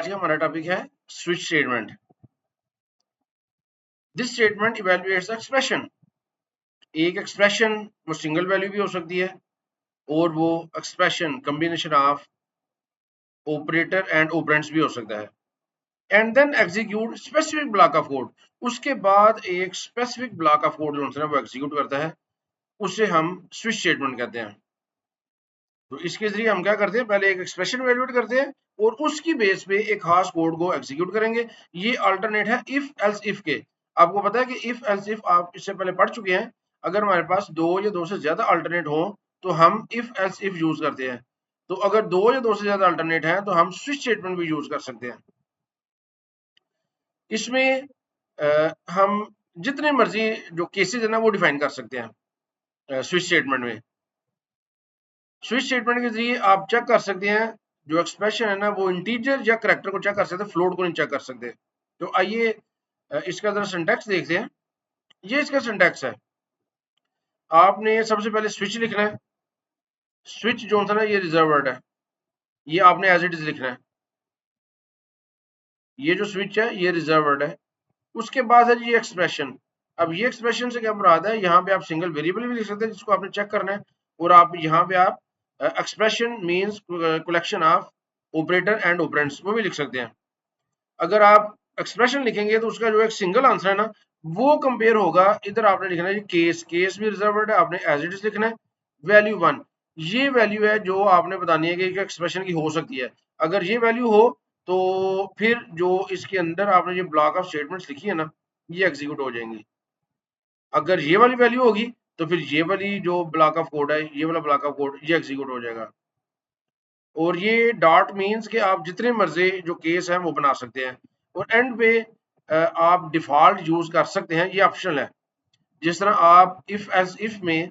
आज का हमारा टॉपिक है switch statement. This statement evaluates expression. एक एक्सप्रेशन वो सिंगल वैल्यू भी हो सकती है और वो expression combination of operator and operands भी हो सकता है। And then execute specific block of code. उसके बाद एक स्पेसिफिक ब्लॉक ऑफ कोड जो है वो एग्जीक्यूट करता है, उसे हम स्विच स्टेटमेंट कहते हैं। तो इसके जरिए हम क्या करते हैं, पहले एक एक्सप्रेशन वैल्यूएट करते हैं और उसकी बेस पे एक खास कोड को एग्जीक्यूट करेंगे। ये अल्टरनेट है इफ एल्स इफ के। आपको पता है कि इफ एल्स इफ आप इससे पहले पढ़ चुके हैं। अगर हमारे पास दो या दो से ज्यादा अल्टरनेट हो तो हम इफ एल्स इफ यूज करते हैं। तो अगर दो या दो से ज्यादा अल्टरनेट है तो हम स्विच स्टेटमेंट भी यूज कर सकते हैं। इसमें हम जितने मर्जी जो केसेस है ना वो डिफाइन कर सकते हैं स्विच स्टेटमेंट में। स्विच स्टेटमेंट के जरिए आप चेक कर सकते हैं जो एक्सप्रेशन है ना वो इंटीजर या करैक्टर को चेक कर सकते हैं, फ्लोट को नहीं चेक कर सकते। तो आइए इसका जरा सिंटैक्स देखते हैं। ये इसका सिंटैक्स है। आपने सबसे पहले स्विच लिखना है। स्विच जो था ना ये रिजर्व वर्ड है, ये आपने एज इट इज लिखना है। ये जो स्विच है ये रिजर्व वर्ड है। उसके बाद है ये एक्सप्रेशन। अब ये एक्सप्रेशन से क्या मुराद है, यहाँ पे आप सिंगल वेरिएबल भी लिख सकते हैं जिसको आपने चेक करना है, और आप यहाँ पे आप expression means collection of operator and operands वो भी लिख सकते हैं। अगर आप एक्सप्रेशन लिखेंगे तो उसका जो एक सिंगल आंसर है ना वो कंपेयर होगा। इधर आपने लिखना है केस, केस भी रिजर्व्ड है, आपने एज इट इज लिखना है। वैल्यू 1 ये वैल्यू है जो आपने बतानी है कि एक्सप्रेशन की हो सकती है। अगर ये वैल्यू हो तो फिर जो इसके अंदर आपने ये ब्लॉक ऑफ स्टेटमेंट्स लिखी है ना ये एग्जीक्यूट हो जाएंगी। अगर ये वाली वैल्यू होगी तो फिर ये वाली जो ब्लॉक ऑफ कोड है, ये वाला ब्लॉक ऑफ कोड ये एग्जीक्यूट हो जाएगा। और ये डॉट मीन्स कि आप जितने मर्जी जो केस है वो बना सकते हैं। और एंड पे आप डिफॉल्ट यूज कर सकते हैं, ये ऑप्शनल है। जिस तरह आप इफ एज इफ में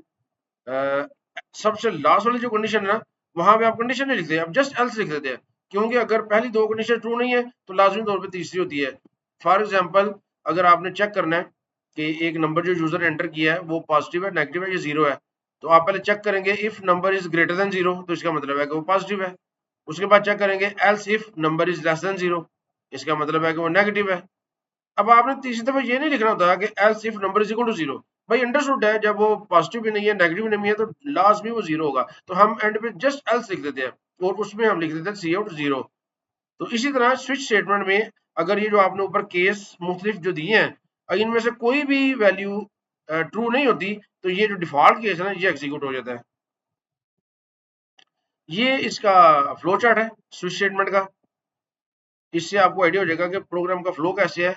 सबसे लास्ट वाली जो कंडीशन है ना वहां पे आप कंडीशन नहीं लिखते, आप जस्ट एल्स लिख देते हैं, क्योंकि अगर पहली दो कंडीशन ट्रू नहीं है तो लाजमी तौर पे तीसरी होती है। फॉर एग्जांपल अगर आपने चेक करना है कि एक नंबर जो यूजर एंटर किया है वो पॉजिटिव है, नेगेटिव है या जीरो है, तो आप पहले चेक करेंगे if number is greater than zero तो इसका मतलब है कि वो पॉजिटिव है। उसके बाद चेक करेंगे else if number is less than zero, इसका मतलब है कि वो नेगेटिव है। अब आपने तीसरी दफा ये नहीं लिखना होता कि else if number is equal to zero. भाई अंडरस्टूड है, जब वो पॉजिटिव भी नहीं है नेगेटिव भी नहीं है तो लास्ट में वो जीरो होगा, तो हम एंड पे जस्ट एल्स लिख देते हैं और उसमें हम लिख देते हैं सी आउट जीरो। तो इसी तरह स्विच स्टेटमेंट में अगर ये जो आपने ऊपर केस मुख्तलिफ जो दिए हैं इनमें से कोई भी वैल्यू ट्रू नहीं होती तो ये जो डिफॉल्ट केस है ना ये एग्जीक्यूट हो जाता है। ये इसका फ्लो चार्ट है स्विच स्टेटमेंट का। इससे आपको आइडिया हो जाएगा कि प्रोग्राम का फ्लो कैसे है।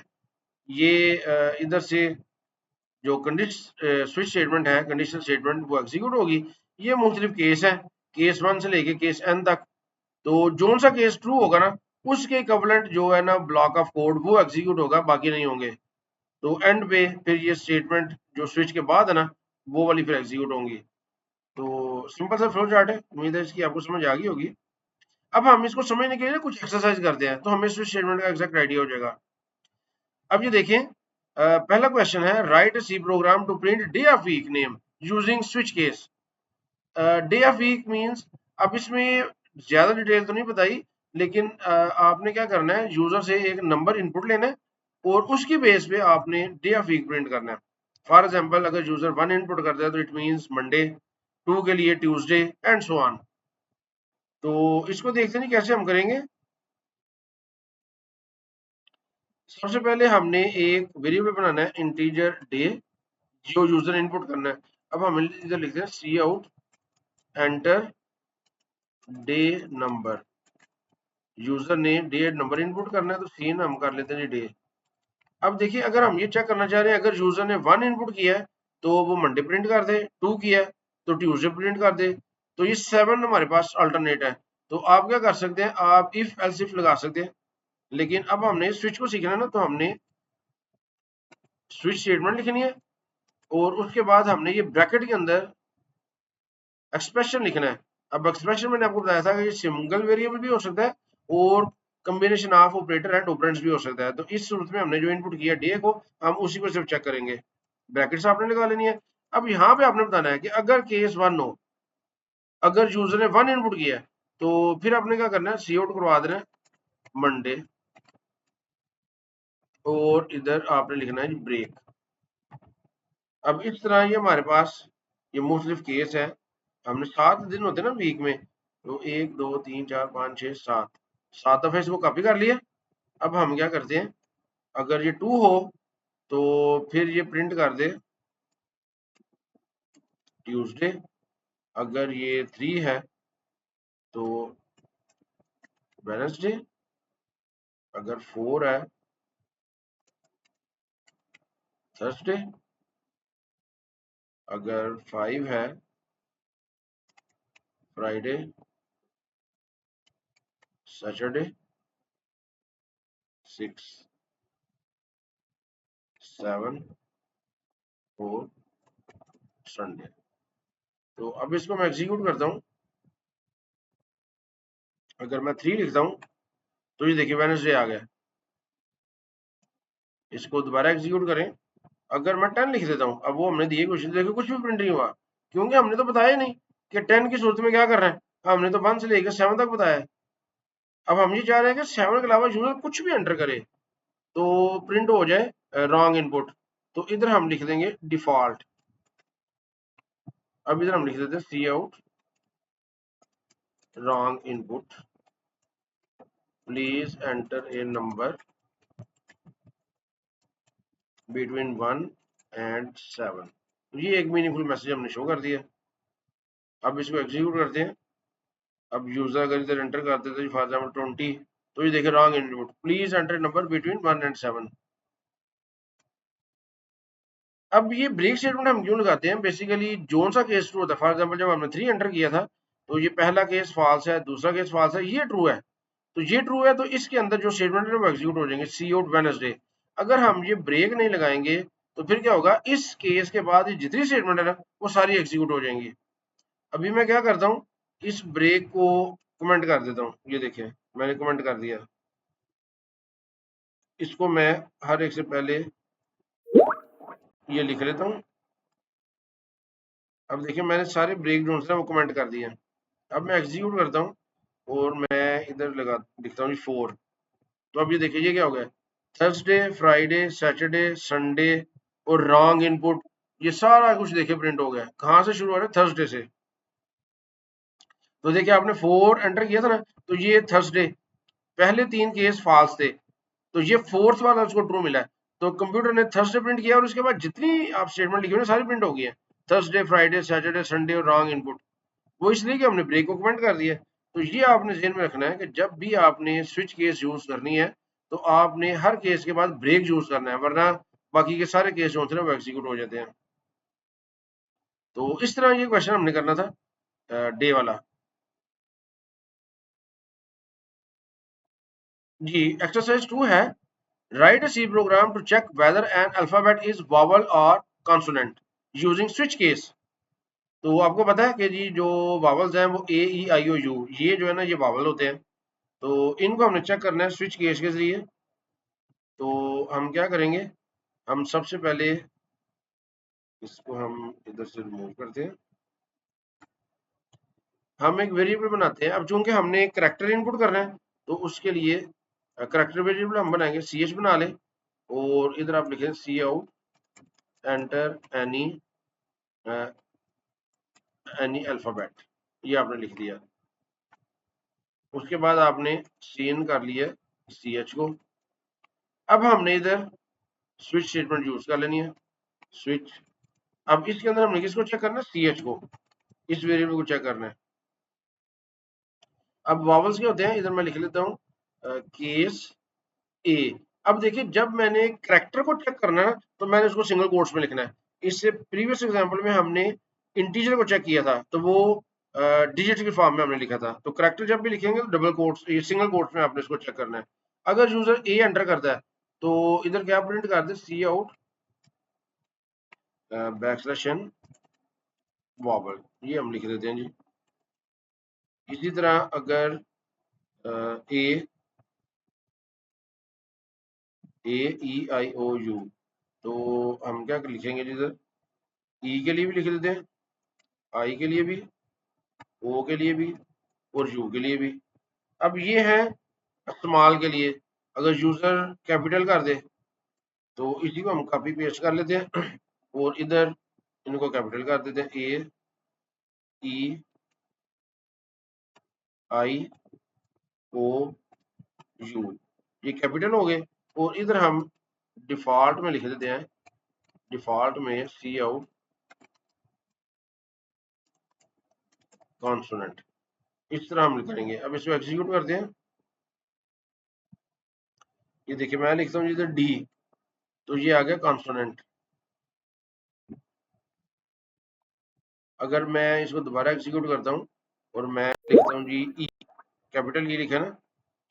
ये इधर से जो कंडीशन स्विच स्टेटमेंट है, कंडीशनल स्टेटमेंट वो एग्जीक्यूट होगी। ये मुख्तलिफ केस है, केस 1 से लेके केस n तक। तो जो सा केस ट्रू होगा ना उसके इक्विवेलेंट जो है ना ब्लॉक ऑफ कोड वो एग्जीक्यूट होगा, बाकी नहीं होंगे। तो एंड पे फिर ये स्टेटमेंट जो स्विच के बाद है ना वो वाली फिर एग्जीक्यूट होंगी। तो सिंपल सा फ्लो चार्ट है, उम्मीद है इसकी आपको समझ आ गई होगी। अब हम इसको समझने के लिए कुछ एक्सरसाइज करते हैं तो हमें स्विच स्टेटमेंट का एग्जैक्ट आइडिया हो जाएगा। अब ये देखें, पहला क्वेश्चन है write C program to print day of week name using switch case. Day of week means, अब इसमें ज्यादा डिटेल तो नहीं बताई, लेकिन आपने क्या करना है यूजर से एक नंबर इनपुट लेना है और उसकी बेस पे आपने डे ऑफ वीक प्रिंट करना है। फॉर एग्जांपल अगर यूजर 1 इनपुट करता है तो इट मींस मंडे, 2 के लिए ट्यूसडे एंड सो ऑन। तो इसको देखते हैं कैसे हम करेंगे। सबसे पहले हमने एक वेरिएबल बनाना है इंटीजर डे जो यूजर इनपुट करना है। अब हम इधर लिखते हैं cout enter day number. User ने डे नंबर इनपुट करना है तो सीन हम कर लेते हैं डे। अब देखिए अगर हम ये चेक करना चाह रहे हैं अगर यूजर ने 1 इनपुट किया है तो वो मंडे प्रिंट कर दे, 2 किया है तो ट्यूसडे प्रिंट कर दे। तो ये 7 हमारे पास अल्टरनेट है। तो आप क्या कर सकते हैं, आप इफ एल्स इफ लगा सकते हैं। लेकिन अब हमने स्विच को सीखना है ना तो हमने स्विच स्टेटमेंट लिखनी है और उसके बाद हमने ये ब्रैकेट के अंदर एक्सप्रेशन लिखना है। अब एक्सप्रेशन मैंने आपको बताया था कि ये सिंगल वेरिएबल भी हो सकता है और combination of operator and operands भी हो सकता है। तो इस सूरत में हमने जो इनपुट किया डे को हम उसी को सिर्फ चेक करेंगे। ब्रैकेट्स आपने लगा लेनी है। अब यहाँ पे आपने बताना है कि अगर केस 1 हो, अगर यूजर ने 1 इनपुट किया है तो फिर आपने क्या करना है सी आउट करवा देना है मंडे, और इधर आपने लिखना है ब्रेक। अब इस तरह ये हमारे पास ये मुख्तलिफ केस है। हमने 7 दिन होते हैं ना वीक में, तो 1 2 3 4 5 6 7 7 दफे इसको कॉपी कर लिया। अब हम क्या करते हैं, अगर ये 2 हो तो फिर ये प्रिंट कर दे ट्यूसडे, अगर ये 3 है तो वेडनेसडे, अगर 4 है थर्सडे, अगर 5 है फ्राइडे, सैटरडे, 6 7 और संडे। तो अब इसको मैं एग्जीक्यूट करता हूँ। अगर मैं 3 लिखता हूँ तो ये देखिए वेडनेसडे आ गया। इसको दोबारा एग्जीक्यूट करें। अगर मैं 10 लिख देता हूँ, अब वो हमने दिए क्वेश्चन, देखो कुछ भी प्रिंट नहीं हुआ, क्योंकि हमने तो बताया नहीं कि 10 की सूरत में क्या कर रहे हैं। हमने तो 1 से लेकर 7 तक बताया है। अब हम ये चाह रहे हैं कि 7 के अलावा यूजर कुछ भी एंटर करे तो प्रिंट हो जाए रॉन्ग इनपुट। तो इधर हम लिख देंगे डिफॉल्ट। अब इधर हम लिख देते हैं cout wrong input, please enter a number between 1 and 7। ये एक मीनिंगफुल मैसेज हमने शो कर दिया। अब इसको एग्जीक्यूट करते हैं। अब यूजर अगर इधर एंटर कर देते हैं फॉर एग्जाम्पल 20, तो ये देखिए wrong input, please enter number between 1 and 7। अब ये ब्रेक स्टेटमेंट हम क्यों लगाते हैं, बेसिकली जोन सा केस ट्रू होता है। फॉर एग्जाम्पल जब हमने 3 एंटर किया था तो ये पहला केस फॉल्स है, दूसरा केस फॉल्स है, ये ट्रू है। तो ये ट्रू है तो इसके अंदर जो स्टेटमेंट है वो एग्जीक्यूट हो जाएंगे, सी आउट वेडनेसडे। अगर हम ये ब्रेक नहीं लगाएंगे तो फिर क्या होगा, इस केस के बाद ये जितनी स्टेटमेंट है ना वो सारी एग्जीक्यूट हो जाएंगी। अभी मैं क्या करता हूँ, इस ब्रेक को कमेंट कर देता हूँ। ये देखिए मैंने कमेंट कर दिया। इसको मैं हर एक से पहले ये लिख लेता हूँ। अब देखिए मैंने सारे ब्रेक जोन्स ना वो कमेंट कर दिए। अब मैं एग्जीक्यूट करता हूँ और मैं इधर लगा लिखता हूँ 4। तो अब ये देखिए ये क्या हो गया, थर्सडे, फ्राइडे, सैटरडे, संडे और रॉन्ग इनपुट, ये सारा कुछ देखिए प्रिंट हो गया। कहाँ से शुरू हो रहा है, थर्सडे से। तो देखिए आपने 4 एंटर किया था ना, तो ये थर्सडे, पहले 3 केस फॉल्स थे, तो ये फोर्थ वाला उसको ट्रू मिला है। तो कंप्यूटर ने थर्सडे प्रिंट किया और उसके बाद जितनी आप स्टेटमेंट लिखी हुई सारी प्रिंट हो गई है, थर्सडे, फ्राइडे, सैटरडे, संडे और रॉन्ग इनपुट। वो इसलिए कि हमने ब्रेक को कमेंट कर दिया। तो ये आपने ज़हन में रखना है कि जब भी आपने स्विच केस यूज करनी है तो आपने हर केस के बाद ब्रेक यूज करना है, वरना बाकी के सारे केस जो होते हैं वो एग्जीक्यूट हो जाते हैं। तो इस तरह ये क्वेश्चन हमने करना था डे वाला। जी एक्सरसाइज 2 है, write a C program to check whether an alphabet is vowel और कॉन्सोनेंट यूजिंग स्विच केस। तो आपको पता है कि जी जो वावल्स हैं वो ए ई आई ओ यू, ये जो है ना ये वावल होते हैं। तो इनको हमने चेक करना है स्विच केस के जरिए। तो हम क्या करेंगे, हम सबसे पहले इसको हम इधर से रिमूव करते हैं। हम एक वेरिएबल बनाते हैं। अब चूंकि हमने एक करैक्टर इनपुट करना है तो उसके लिए करैक्टर वेरिएबल हम बनाएंगे, सी एच बना लें और इधर आप लिखें सी आउट एंटर एनी अल्फाबेट, ये आपने लिख दिया। उसके बाद आपने सी इन कर लिया सी एच को। अब हमने इधर स्विच स्टेटमेंट यूज कर लेनी है, स्विच। अब इसके अंदर हमने किसको चेक करना है, सी एच को, इस वेरिएबल को चेक करना है। अब वावल्स क्या होते हैं, इधर मैं लिख लेता हूँ केस ए। अब देखिए जब मैंने करैक्टर को चेक करना है तो मैंने उसको सिंगल कोट्स में लिखना है। इससे प्रीवियस एग्जांपल में हमने इंटीजर को चेक किया था तो वो डिजिट की फॉर्म में हमने लिखा था। तो करैक्टर जब भी लिखेंगे तो डबल कोट्स, ये सिंगल कोट्स में आपने इसको चेक करना है। अगर यूजर ए एंटर करता है तो इधर क्या प्रिंट कर दे, सी आउट बैकस्लैश एन वॉवल, ये हम लिख देते हैं जी। इसी तरह अगर ए ई आई ओ यू, तो हम क्या लिखेंगे जी, इधर ई के लिए भी लिख देते हैं, आई के लिए भी, ओ के लिए भी और यू के लिए भी। अब ये है इस्तेमाल के लिए अगर यूजर कैपिटल कर दे तो इसी को हम कॉपी पेस्ट कर लेते हैं और इधर इनको कैपिटल कर देते हैं, AEIOU, ये कैपिटल हो गए। और इधर हम डिफॉल्ट में लिख देते हैं, डिफॉल्ट में सी आउट कॉन्सोनेंट, इस तरह हम करेंगे। अब इसको एग्जीक्यूट करते हैं। ये देखिए मैं लिखता हूँ इधर डी, तो ये आ गया कॉन्सोनेंट। अगर मैं इसको दोबारा एग्जीक्यूट करता हूँ और मैं लिखता हूँ जी ई, कैपिटल ई लिखा ना,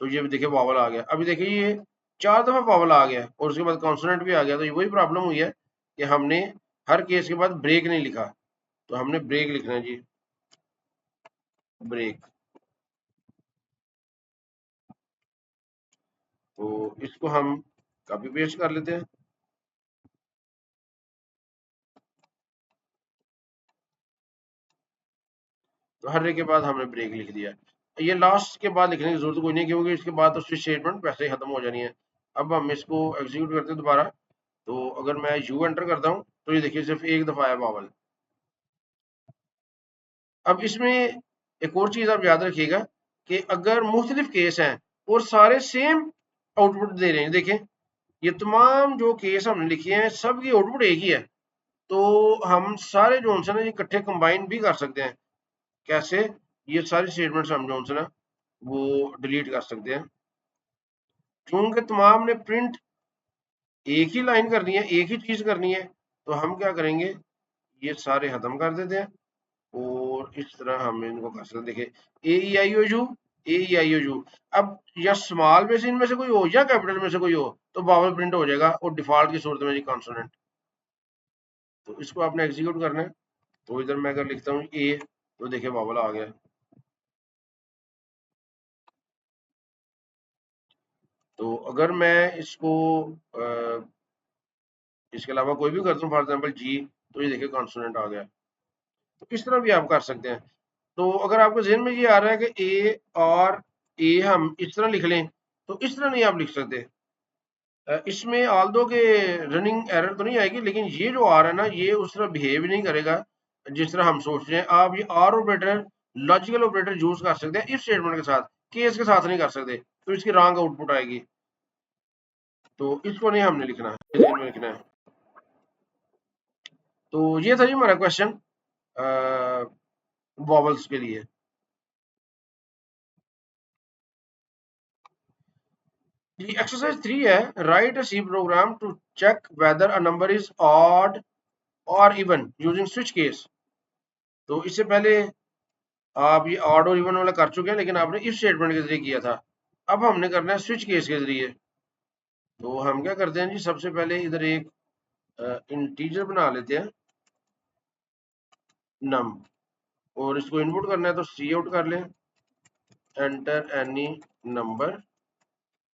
तो ये देखिए वावल आ गया। अभी देखिए ये 4 दफा वावल आ गया और उसके बाद कॉन्सोनेंट भी आ गया। तो ये वही प्रॉब्लम हुई है कि हमने हर केस के बाद ब्रेक नहीं लिखा, तो हमने ब्रेक लिखना है जी, ब्रेक। तो इसको हम कॉपी पेस्ट कर लेते हैं। तो हर एक के बाद हमने ब्रेक लिख दिया। ये लास्ट के बाद लिखने की जरूरत कोई नहीं, क्योंकि इसके बाद तो स्विच स्टेटमेंट वैसे ही खत्म हो जानी है। अब हम इसको एग्जीक्यूट करते हैं दोबारा। तो अगर मैं यू एंटर करता हूँ तो ये देखिए सिर्फ एक दफा आया वावल। अब इसमें एक और चीज आप याद रखिएगा कि अगर मुख्तलिफ केस हैं और सारे सेम आउटपुट दे रहे हैं, देखें ये तमाम जो केस हमने लिखे हैं सबकी आउटपुट एक ही है, तो हम सारे जो है ना ये इकट्ठे कंबाइन भी कर सकते हैं। कैसे? ये सारी स्टेटमेंट्स हम जो है ना वो डिलीट कर सकते हैं, क्योंकि तमाम ने प्रिंट एक ही लाइन करनी है, एक ही चीज करनी है। तो हम क्या करेंगे, ये सारे खत्म कर देते हैं और इस तरह हम इनको कर सकते हैं। देखिए AEIOU, AEIOU। अब या स्मॉल में से इनमें से कोई हो या कैपिटल में से कोई हो तो बावल प्रिंट हो जाएगा, और डिफॉल्ट की सूरत में जी कॉन्सोनेंट। तो इसको आपने एग्जीक्यूट करना है। तो इधर मैं अगर लिखता हूँ ए, तो देखिए बावल आ गया। तो अगर मैं इसको इसके अलावा कोई भी करता हूँ, फॉर एग्जाम्पल जी, तो ये देखिए कॉन्सोनेंट आ गया। तो इस तरह भी आप कर सकते हैं। तो अगर आपके जहन में ये आ रहा है कि ए और ए हम इस तरह लिख लें, तो इस तरह नहीं आप लिख सकते। इसमें ऑल्दो के रनिंग एरर तो नहीं आएगी, लेकिन ये जो आ रहा है ना ये उस तरह बिहेव नहीं करेगा जिस तरह हम सोच रहे हैं। आप ये or operator, logical operator use कर सकते हैं इफ स्टेटमेंट के साथ, केस के साथ नहीं कर सकते, तो इसकी रॉन्ग आउटपुट आएगी। तो इसको नहीं हमने लिखना है, इसको नहीं लिखना है। तो ये था जी हमारा क्वेश्चन वॉवल्स के लिए। जी एक्सरसाइज 3 है, write a C program to check whether a number is odd और इवन यूजिंग स्विच केस। तो इससे पहले आप ये ऑड और इवन वाला कर चुके हैं, लेकिन आपने इफ स्टेटमेंट के जरिए किया था। अब हमने करना है स्विच केस के जरिए। तो हम क्या करते हैं जी, सबसे पहले इधर एक इंटीजर बना लेते हैं नम, और इसको इनपुट करना है तो सी आउट कर लें, एंटर एनी नंबर,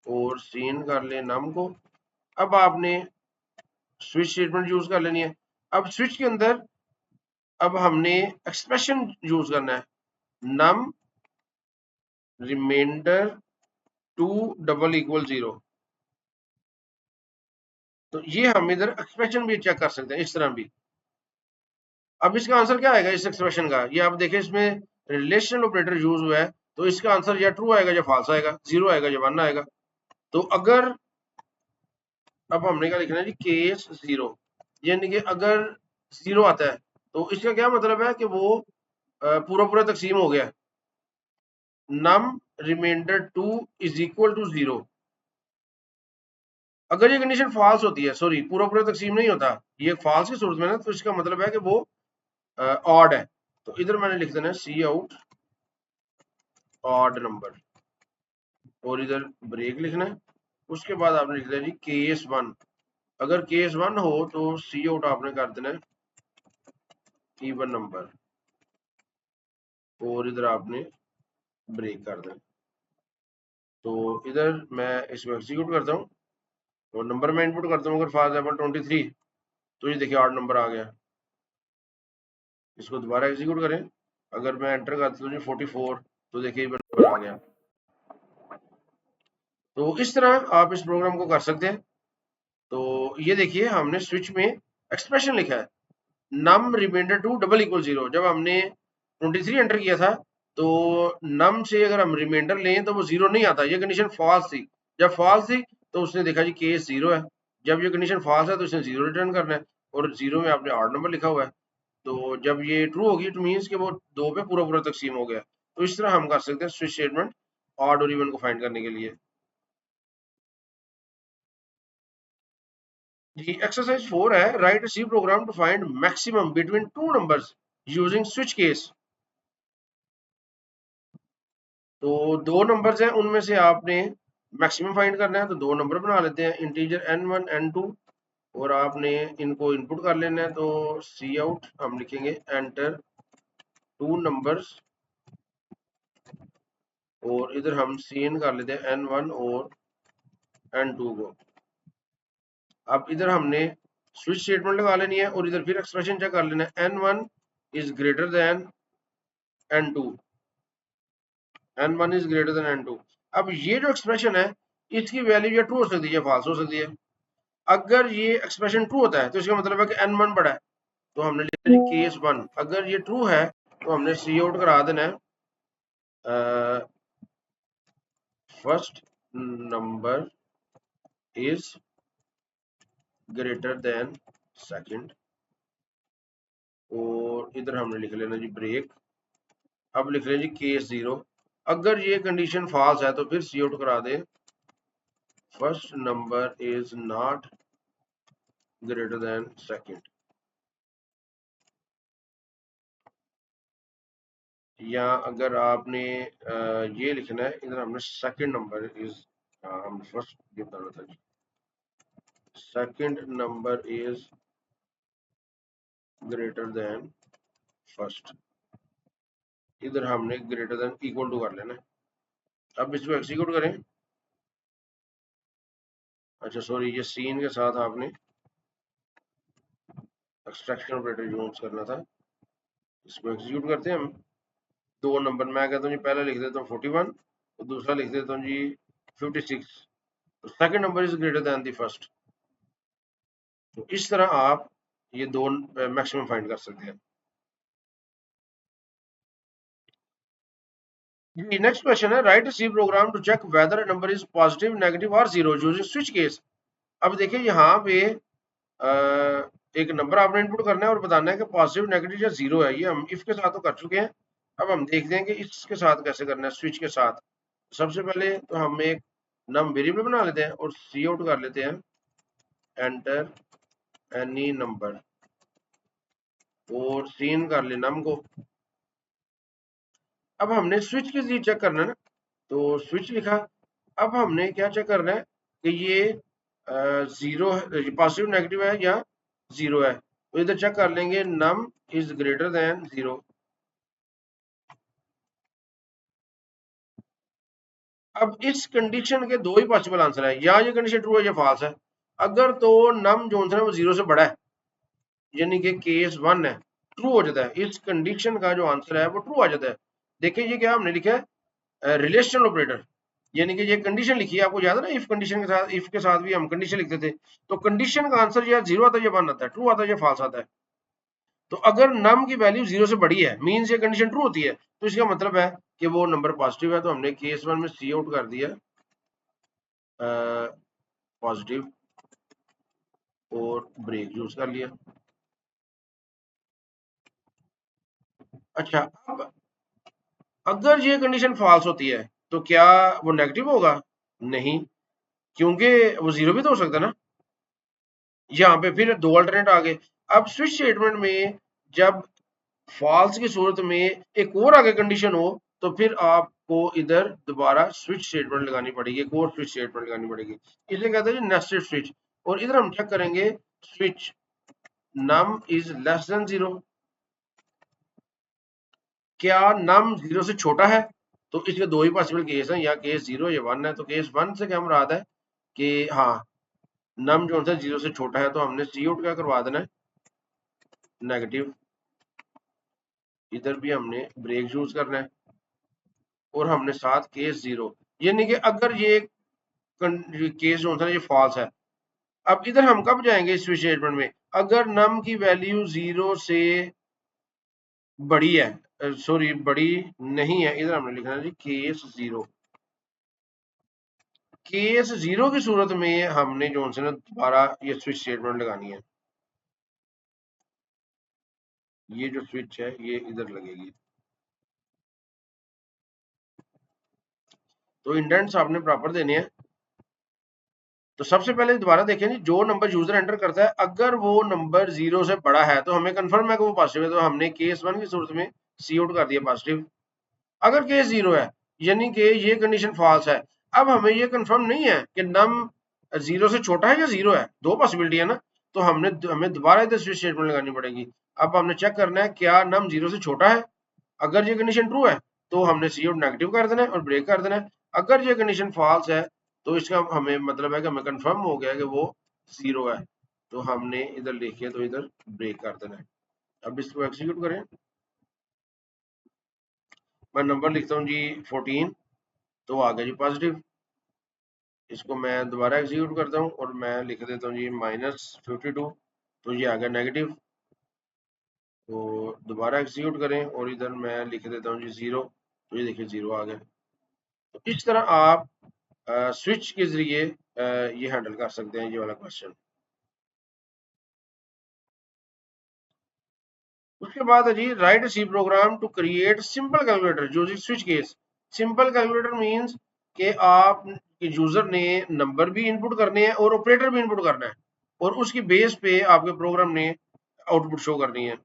और सीन कर लें नम को। अब आपने स्विच स्टेटमेंट यूज कर लेनी है। अब स्विच के अंदर अब हमने एक्सप्रेशन यूज करना है, नम रिमाइंडर 2 डबल इक्वल 0। तो ये हम इधर एक्सप्रेशन भी चेक कर सकते हैं इस तरह भी। अब इसका आंसर क्या आएगा इस एक्सप्रेशन का, ये आप देखें इसमें रिलेशनल ऑपरेटर यूज हुआ है, तो इसका आंसर या ट्रू आएगा या फॉल्स आएगा, 0 आएगा या 1 आएगा। तो अगर अब हमने क्या लिखना है जी, केस 0, यानी कि अगर 0 आता है तो इसका क्या मतलब है कि वो पूरा पूरा तकसीम हो गया, नम रिमाइंडर 2 इज इक्वल टू 0। अगर ये कंडीशन फॉल्स होती है, सॉरी पूरा पूरा तकसीम नहीं होता, ये फॉल्स की सूरत में ना, तो इसका मतलब है कि वो ऑड है। तो इधर मैंने लिख देना है सी आउट ऑड नंबर, और इधर ब्रेक लिखना है। उसके बाद आपने लिख दिया जी केस 1। अगर केस 1 हो तो सी आउट आपने कर देना है इवन नंबर, और इधर आपने ब्रेक कर देना। तो इधर मैं इसको एग्जीक्यूट करता हूँ और नंबर में इनपुट करता हूँ। अगर फॉर एग्जाम्पल 23, तो ये देखिए 8 नंबर आ गया। इसको दोबारा एग्जीक्यूट करें, अगर मैं एंटर करता हूँ 44, तो देखिए इवन नंबर आ गया। तो इस तरह आप इस प्रोग्राम को कर सकते हैं। तो ये देखिए हमने स्विच में एक्सप्रेशन लिखा है, नम रिमाइंडर टू डबल इक्वल 0। जब हमने 23 एंटर किया था तो नम से अगर हम रिमाइंडर लें तो वो 0 नहीं आता, ये कंडीशन फॉल्स थी। जब फॉल्स थी तो उसने देखा जी केस 0 है, जब ये कंडीशन फॉल्स है तो इसने 0 रिटर्न करना है, और 0 में आपने ऑड नंबर लिखा हुआ है। तो जब ये ट्रू होगी तो मीन्स कि वो 2 पे पूरा पूरा तकसीम हो गया। तो इस तरह हम कर सकते हैं स्विच स्टेटमेंट ऑड और इवन को फाइंड करने के लिए। जी एक्सरसाइज 4 है, write C program to find maximum between two numbers using switch case. तो दो नंबर्स हैं, उनमें से आपने मैक्सिमम फाइंड करना है, तो दो नंबर बना लेते हैं, इंटीजर n1 n2, और आपने इनको इनपुट कर लेना है। तो सी आउट हम लिखेंगे एंटर टू नंबर्स, और इधर हम सी इन कर लेते हैं n1 और n2 को। अब इधर हमने स्विच स्टेटमेंट लगा लेनी है, और इधर फिर एक्सप्रेशन चेक कर लेना है, n1 is greater then n2, n1 is greater then n2। अब ये जो एक्सप्रेशन है इसकी वैल्यू या ट्रू हो सकती है या फॉल्स हो सकती है। अगर ये एक्सप्रेशन ट्रू होता है तो इसका मतलब है कि n1 बड़ा है, तो हमने लिखा है केस 1। अगर ये ट्रू है तो हमने सी आउट करा देना है first number is greater than second, और इधर हमने लिख लेना जी ब्रेक। अब लिख रहे हैं जी केस 0। अगर ये कंडीशन फॉल्स है तो फिर सी आउट करा दे first number is not greater than second, या अगर आपने ये लिखना है, इधर हमने सेकंड नंबर इज, हम फर्स्ट ये बताना था जी, second number is greater than first, इधर हमने ग्रेटर देन इक्वल टू कर लेना है। अब इसको एक्सिक्यूट करें। अच्छा सॉरी, ये सीन के साथ आपने एक्सट्रैक्शन ऑपरेटर यूज करना था। इसको एक्सिक्यूट करते हैं हम। दो नंबर मैं कहता हूँ जी, पहले लिख देता हूँ 41 और दूसरा लिख देता हूँ जी 56। तो second number is greater then the first. तो इस तरह आप ये दो मैक्सिमम फाइंड कर सकते हैं। नेक्स्ट क्वेश्चन है, write C program to check whether number is positive negative और जीरो यूजिंग स्विच केस। अब देखिए यहाँ पे एक नंबर आपने इनपुट करना है और बताना है कि पॉजिटिव नेगेटिव या जीरो है। ये हम इफ के साथ तो कर चुके हैं, अब हम देखते हैं कि इसके साथ कैसे करना है, स्विच के साथ। सबसे पहले तो हम एक नम वेरिएबल बना लेते हैं और सी आउट कर लेते हैं एंटर एनी नंबर, और सीन कर लेना हमको। अब हमने स्विच के लिए चेक करना है ना, तो स्विच लिखा। अब हमने क्या चेक करना है कि ये जीरो पॉजिटिव नेगेटिव है या जीरो है। तो इधर चेक कर लेंगे num is greater than zero. अब इस कंडीशन के दो ही पॉसिबल आंसर है, या ये कंडीशन ट्रू है या फॉल्स है। अगर तो नम जो है वो जीरो से बड़ा है, यानी कि केस 1 है, ट्रू हो जाता है। इस कंडीशन का जो आंसर है वो ट्रू आ जाता है। देखिए ये क्या हमने लिखा है, रिलेशनल ऑपरेटर, यानी कि ये कंडीशन लिखी है। आपको याद है ना, इफ कंडीशन के साथ, इफ के साथ भी हम कंडीशन लिखते थे। तो कंडीशन का आंसर या जीरो आता है या 1 आता है, ट्रू आता है या फॉल्स आता है। तो अगर नम की वैल्यू जीरो से बड़ी है मीन्स ये कंडीशन ट्रू होती है, तो इसका मतलब है कि वो नंबर पॉजिटिव है। तो हमने केस 1 में सी आउट कर दिया पॉजिटिव और ब्रेक यूज कर लिया। अच्छा, अब अगर ये कंडीशन फॉल्स होती है तो क्या वो नेगेटिव होगा? नहीं, क्योंकि वो जीरो भी तो हो सकता है ना। यहाँ पे फिर दो अल्टरनेट आ गए। अब स्विच स्टेटमेंट में जब फॉल्स की सूरत में एक और आगे कंडीशन हो, तो फिर आपको इधर दोबारा स्विच स्टेटमेंट लगानी पड़ेगी, एक और स्विच स्टेटमेंट लगानी पड़ेगी। इसे कहते हैं नेस्टेड स्विच। और इधर हम चेक करेंगे switch num is less than zero, क्या नम जीरो से छोटा है? तो इसके दो ही पॉसिबल केस हैं, या केस जीरो या 1 है। तो केस 1 से क्या मुराद है कि हाँ नम जो है जीरो से छोटा है, तो हमने सी आउट क्या करवा देना है नेगेटिव। इधर भी हमने ब्रेक यूज करना है, और हमने साथ केस जीरो, यानी कि अगर ये केस जो है ये फॉल्स है। अब इधर हम कब जाएंगे इस स्विच स्टेटमेंट में, अगर नम की वैल्यू 0 से बड़ी है, सॉरी बड़ी नहीं है, इधर हमने लिखना है जी केस 0। केस 0 की सूरत में हमने जो है ना दोबारा ये स्विच स्टेटमेंट लगानी है। ये जो स्विच है ये इधर लगेगी। तो इंडेंट्स आपने प्रॉपर देने हैं। तो सबसे पहले दोबारा देखें जी, जो नंबर यूजर एंटर करता है अगर वो नंबर 0 से बड़ा है तो हमें कंफर्म है कि वो पॉजिटिव है, तो हमने केस 1 की सूरत में सी आउट कर दिया पॉजिटिव। अगर केस 0 है यानी कि ये कंडीशन फॉल्स है। अब हमें ये कंफर्म नहीं है कि नम 0 से छोटा है या 0 है, दो पॉसिबिलिटी है ना, तो हमें दोबारा इधर स्विच स्टेटमेंट लगानी पड़ेगी। अब हमने चेक करना है क्या नम 0 से छोटा है। अगर ये कंडीशन ट्रू है तो हमने सी आउट नेगेटिव कर देना है और ब्रेक कर देना है। अगर ये कंडीशन फॉल्स है तो इसका हमें मतलब है कि हमें कंफर्म हो गया कि वो 0 है, तो हमने इधर लिखिए तो इधर ब्रेक कर देना है। अब इसको एक्सिक्यूट करें। मैं नंबर लिखता हूँ जी 14, तो आ गया जी पॉजिटिव। इसको मैं दोबारा एग्जीक्यूट करता हूँ और मैं लिख देता हूँ जी -52, तो ये आ गया नेगेटिव। तो दोबारा एग्जीक्यूट करें और इधर मैं लिख देता हूँ जी 0, तो ये देखिए 0 आ गया। तो इस तरह आप स्विच के जरिए ये हैंडल कर सकते हैं ये वाला क्वेश्चन। उसके बाद है जी write C program to create simple calculator using switch case. Simple calculator means कि आप यूजर ने नंबर भी इनपुट करने हैं और ऑपरेटर भी इनपुट करना है और उसकी बेस पे आपके प्रोग्राम ने आउटपुट शो करनी है।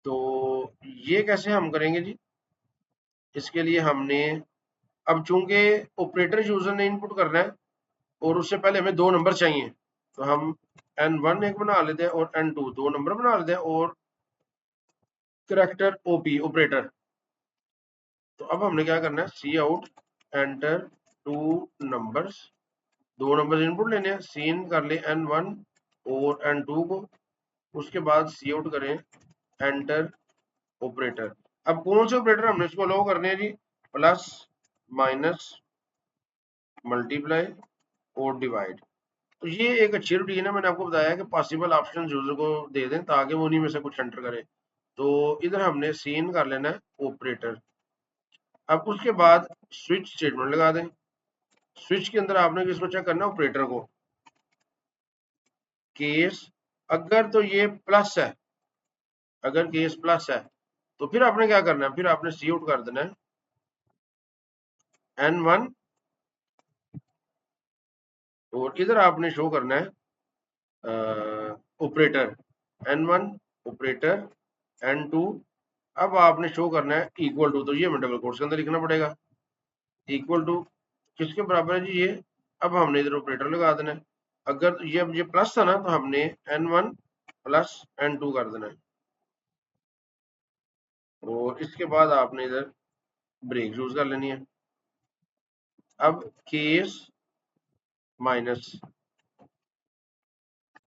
तो ये कैसे हम करेंगे जी, इसके लिए हमने अब चूंकि ऑपरेटर यूजर ने इनपुट करना है और उससे पहले हमें दो नंबर चाहिए, तो हम n1 एक बना लेते हैं और n2 दो नंबर बना लेते हैं और करेक्टर ओपी ऑपरेटर। तो अब हमने क्या करना है, सी आउट एंटर टू नंबर्स, दो नंबर इनपुट लेने हैं, सीन कर ले n1 और n2 को। उसके बाद सी आउट करें एंटर ऑपरेटर। अब कौन से ऑपरेटर हमने इसको अलाउ करने हैं जी, प्लस माइनस मल्टीप्लाई और डिवाइड। तो ये एक अच्छी रूटीन है, मैंने आपको बताया कि पॉसिबल ऑप्शन यूजर को दे दें ताकि वो उन्हीं में से कुछ एंटर करे। तो इधर हमने सीन कर लेना है ऑपरेटर। अब उसके बाद स्विच स्टेटमेंट लगा दें। स्विच के अंदर आपने किसको चेक करना है, ऑपरेटर को। केस अगर तो ये प्लस है, अगर केस प्लस है तो फिर आपने क्या करना है, फिर आपने सी आउट कर देना है n1 और इधर आपने शो करना है ऑपरेटर n1 ऑपरेटर n2। अब आपने शो करना है इक्वल टू, तो ये हमें डबल कोट्स के अंदर लिखना पड़ेगा। इक्वल टू किसके बराबर है जी ये, अब हमने इधर ऑपरेटर लगा देना है। अगर ये अब ये प्लस था ना तो हमने n1 प्लस n2 कर देना है और इसके बाद आपने इधर ब्रेक यूज कर लेनी है। अब केस माइनस,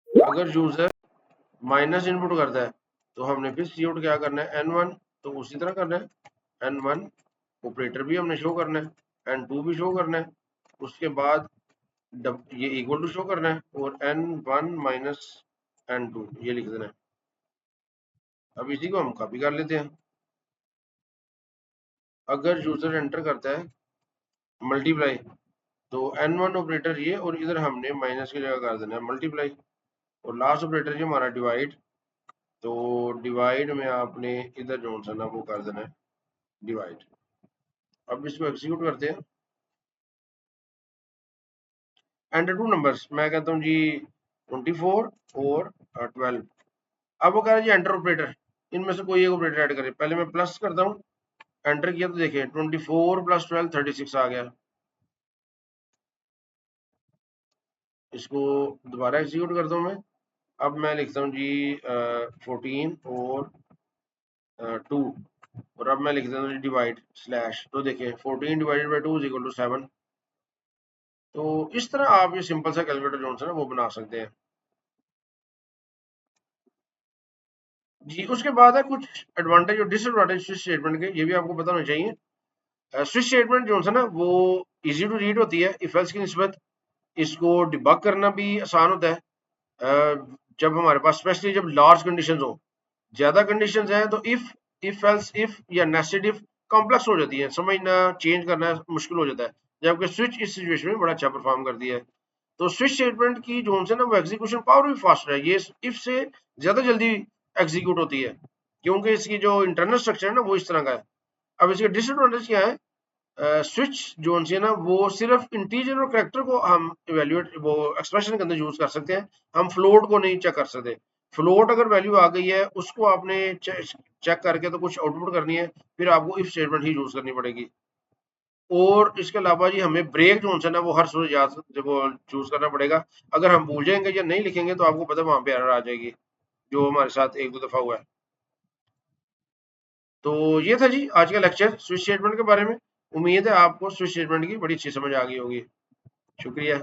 अगर यूजर माइनस इनपुट करता है तो हमने फिर सी आउट क्या करना है n1, तो उसी तरह करना है n1 ऑपरेटर भी हमने शो करना है, n2 भी शो करना है। उसके बाद ये इक्वल टू शो करना है और n1 माइनस n2 ये लिख देना है। अब इसी को हम कॉपी कर लेते हैं। अगर यूजर एंटर करता है मल्टीप्लाई तो n1 ऑपरेटर ये और इधर हमने माइनस की जगह कर देना है मल्टीप्लाई और लास्ट ऑपरेटर ये हमारा डिवाइड। तो डिवाइड में आपने इधर जो सा ना वो कर देना है डिवाइड। अब इसको एग्जीक्यूट करते हैं। एंटर टू नंबर्स, मैं कहता हूँ जी 24 और 12। अब वो कह रहा है जी एंटर ऑपरेटर, इनमें से कोई एक ऑपरेटर ऐड करे। पहले मैं प्लस करता हूँ, एंटर किया तो देखिए 24 प्लस 12 36 आ गया। इसको दोबारा एग्जीक्यूट करता हूँ मैं। अब मैं लिखता हूँ जी 14 और 2 और अब मैं लिख देता हूँ डिवाइड स्लैश, तो देखिए 14 divided by 2 is equal to 7। तो इस तरह आप ये सिंपल सा कैलकुलेटर जो है ना वो बना सकते हैं जी। उसके बाद है कुछ एडवांटेज और डिसएडवांटेज स्विच स्टेटमेंट के, ये भी आपको पता होना चाहिए। स्विच स्टेटमेंट जो है ना वो इजी टू रीड होती है इफ एल्स की निस्बत। इसको डिबग करना भी आसान होता है जब हमारे पास, स्पेशली जब लार्ज कंडीशंस हो, ज्यादा कंडीशंस हैं तो इफ एल्स इफ या नेस्टेड इफ कॉम्प्लेक्स हो जाती है, समझना चेंज करना मुश्किल हो जाता है, जबकि स्विच इस सिचुएशन में बड़ा अच्छा परफॉर्म करती है। तो स्विच स्टेटमेंट की जो है ना वो एग्जीक्यूशन पावर भी फास्ट है, ये इफ से ज्यादा जल्दी एग्जीक्यूट होती है, क्योंकि इसकी जो इंटरनल स्ट्रक्चर है ना वो इस तरह का है। अब इसके डिसएडवांटेज क्या है, स्विच जो है ना वो सिर्फ इंटीजर और कैरेक्टर को हम इवेल्युएट वो एक्सप्रेशन के अंदर यूज कर सकते हैं, हम फ्लोट को नहीं चेक कर सकते। फ्लोट अगर वैल्यू आ गई है उसको आपने चेक करके तो कुछ आउटपुट करनी है, फिर आपको इफ स्टेटमेंट ही यूज करनी पड़ेगी। और इसके अलावा जी हमें ब्रेक जो है ना वो हर सूरत याद वो चूज करना पड़ेगा। अगर हम भूल जाएंगे या नहीं लिखेंगे तो आपको पता वहां पे एरर आ जाएगी, जो हमारे साथ एक दो दफा हुआ है। तो ये था जी आज का लेक्चर स्विच स्टेटमेंट के बारे में। उम्मीद है आपको स्विच स्टेटमेंट की बड़ी अच्छी समझ आ गई होगी। शुक्रिया।